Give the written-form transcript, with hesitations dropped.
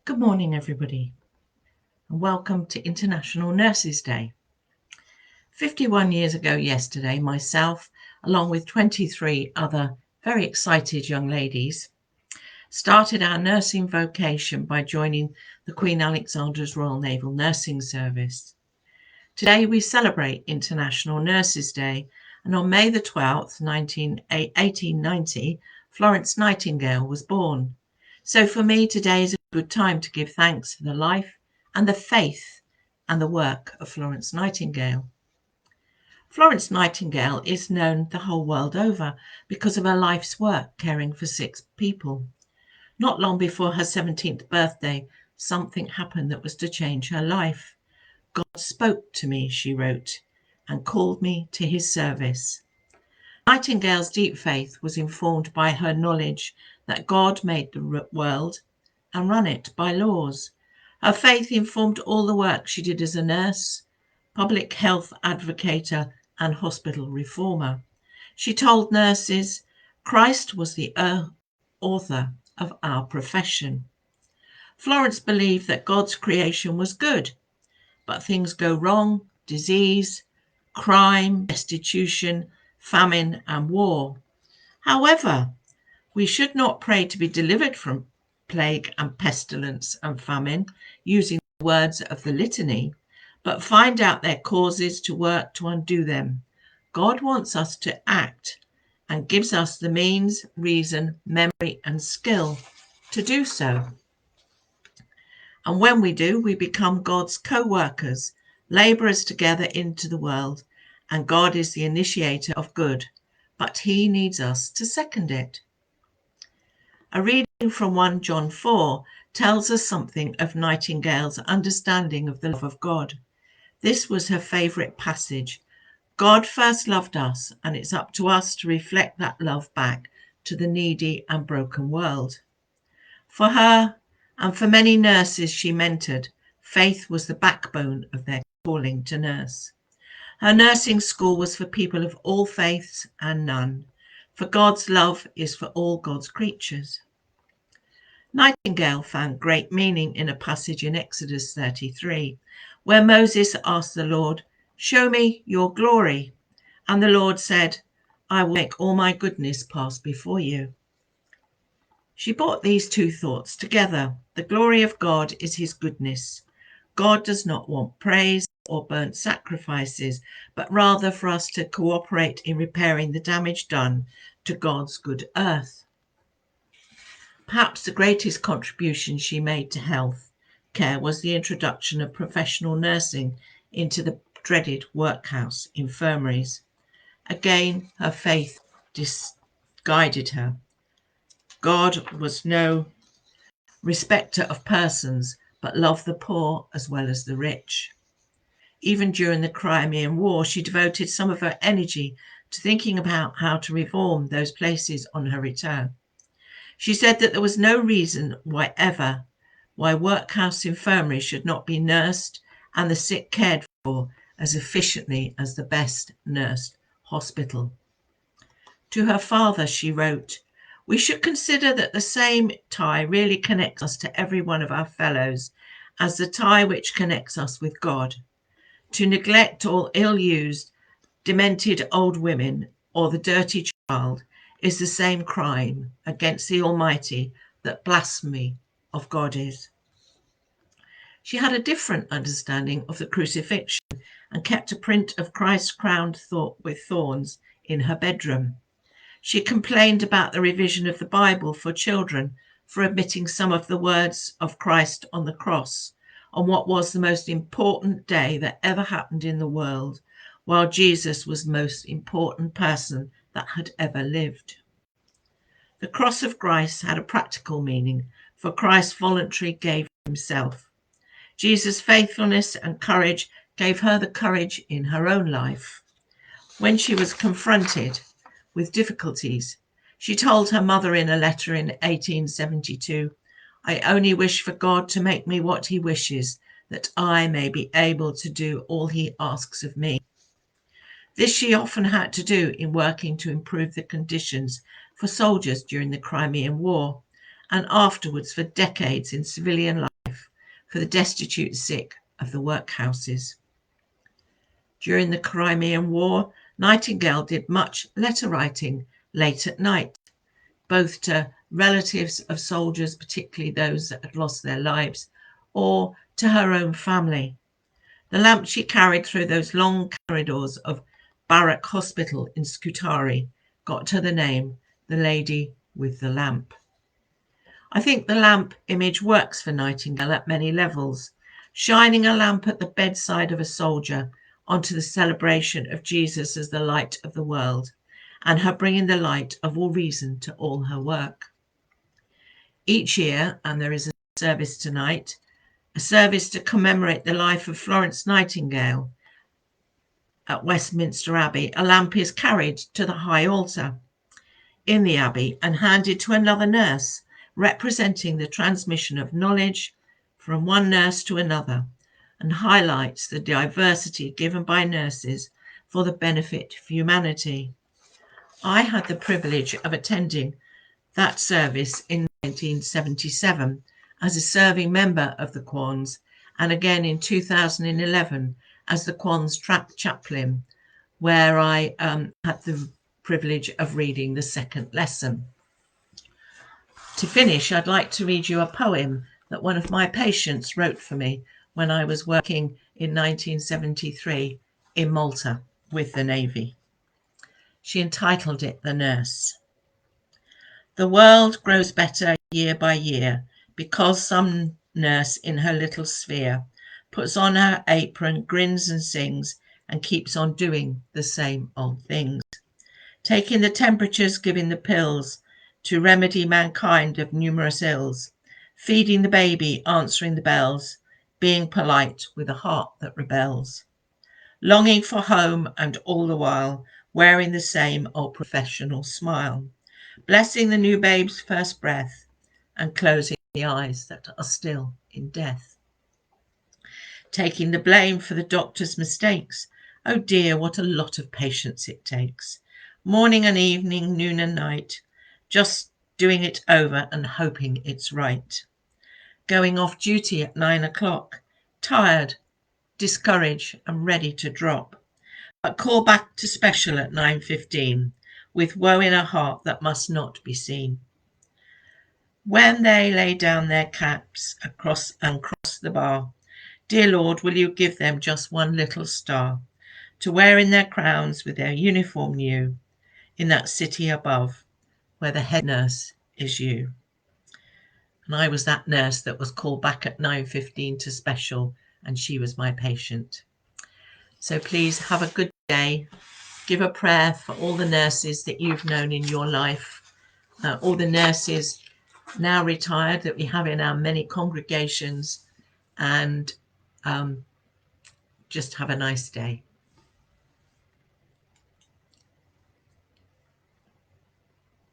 Good morning, everybody, and welcome to International Nurses Day. 51 years ago yesterday, myself, along with 23 other very excited young ladies, started our nursing vocation by joining the Queen Alexandra's Royal Naval Nursing Service. Today we celebrate International Nurses Day, and on May the 12th, 1890, Florence Nightingale was born. So for me, today is a good time to give thanks for the life and the faith and the work of Florence Nightingale. Florence Nightingale is known the whole world over because of her life's work caring for sick people. Not long before her 17th birthday, something happened that was to change her life. God spoke to me, she wrote, and called me to his service. Nightingale's deep faith was informed by her knowledge that God made the world and run it by laws. Her faith informed all the work she did as a nurse, public health advocate, and hospital reformer. She told nurses, Christ was the author of our profession. Florence believed that God's creation was good, but things go wrong: disease, crime, destitution, famine, and war. However, we should not pray to be delivered from plague and pestilence and famine, using the words of the litany, but find out their causes to work to undo them. God wants us to act and gives us the means, reason, memory, and skill to do so. And when we do, we become God's co-workers, laborers together into the world, and God is the initiator of good, but he needs us to second it. A reading from 1 John 4 tells us something of Nightingale's understanding of the love of God. This was her favourite passage. God first loved us, and it's up to us to reflect that love back to the needy and broken world. For her, and for many nurses she mentored, faith was the backbone of their calling to nurse. Her nursing school was for people of all faiths and none, for God's love is for all God's creatures. Nightingale found great meaning in a passage in Exodus 33, where Moses asked the Lord, "Show me your glory." And the Lord said, "I will make all my goodness pass before you." She brought these two thoughts together. The glory of God is his goodness. God does not want praise or burnt sacrifices, but rather for us to cooperate in repairing the damage done to God's good earth. Perhaps the greatest contribution she made to health care was the introduction of professional nursing into the dreaded workhouse infirmaries. Again, her faith guided her. God was no respecter of persons, but loved the poor as well as the rich. Even during the Crimean War, she devoted some of her energy to thinking about how to reform those places on her return. She said that there was no reason why workhouse infirmary should not be nursed and the sick cared for as efficiently as the best nursed hospital. To her father, she wrote, "We should consider that the same tie really connects us to every one of our fellows as the tie which connects us with God. To neglect all ill-used, demented old women or the dirty child is the same crime against the Almighty that blasphemy of God is." She had a different understanding of the crucifixion and kept a print of Christ crowned with thorns in her bedroom. She complained about the revision of the Bible for children for omitting some of the words of Christ on the cross on what was the most important day that ever happened in the world, while Jesus was the most important person that had ever lived. The cross of Christ had a practical meaning, for Christ voluntarily gave himself. Jesus' faithfulness and courage gave her the courage in her own life. When she was confronted with difficulties, she told her mother in a letter in 1872, "I only wish for God to make me what he wishes, that I may be able to do all he asks of me." This she often had to do in working to improve the conditions for soldiers during the Crimean War and afterwards for decades in civilian life for the destitute sick of the workhouses. During the Crimean War, Nightingale did much letter writing late at night, both to relatives of soldiers, particularly those that had lost their lives, or to her own family. The lamp she carried through those long corridors of Barrack Hospital in Scutari got her the name, the Lady with the Lamp. I think the lamp image works for Nightingale at many levels, shining a lamp at the bedside of a soldier onto the celebration of Jesus as the light of the world, and her bringing the light of all reason to all her work. Each year, and there is a service tonight, a service to commemorate the life of Florence Nightingale at Westminster Abbey, a lamp is carried to the high altar in the Abbey and handed to another nurse, representing the transmission of knowledge from one nurse to another, and highlights the diversity given by nurses for the benefit of humanity. I had the privilege of attending that service in 1977 as a serving member of the Quans, and again in 2011 as the Quans chaplain, where I had the privilege of reading the second lesson. To finish, I'd like to read you a poem that one of my patients wrote for me when I was working in 1973 in Malta with the Navy. She entitled it The Nurse. The world grows better year by year because some nurse in her little sphere puts on her apron, grins and sings, and keeps on doing the same old things. Taking the temperatures, giving the pills to remedy mankind of numerous ills, feeding the baby, answering the bells, being polite with a heart that rebels, longing for home and all the while wearing the same old professional smile, blessing the new babe's first breath and closing the eyes that are still in death. Taking the blame for the doctor's mistakes. Oh dear, what a lot of patience it takes. Morning and evening, noon and night, just doing it over and hoping it's right. Going off duty at 9 o'clock, tired, discouraged and ready to drop, but call back to special at 9:15 with woe in her heart that must not be seen. When they lay down their caps across the bar, dear Lord, will you give them just one little star to wear in their crowns with their uniform new in that city above where the head nurse is you. And I was that nurse that was called back at 9:15 to special, and she was my patient. So please have a good day. Give a prayer for all the nurses that you've known in your life, all the nurses now retired that we have in our many congregations, and just have a nice day.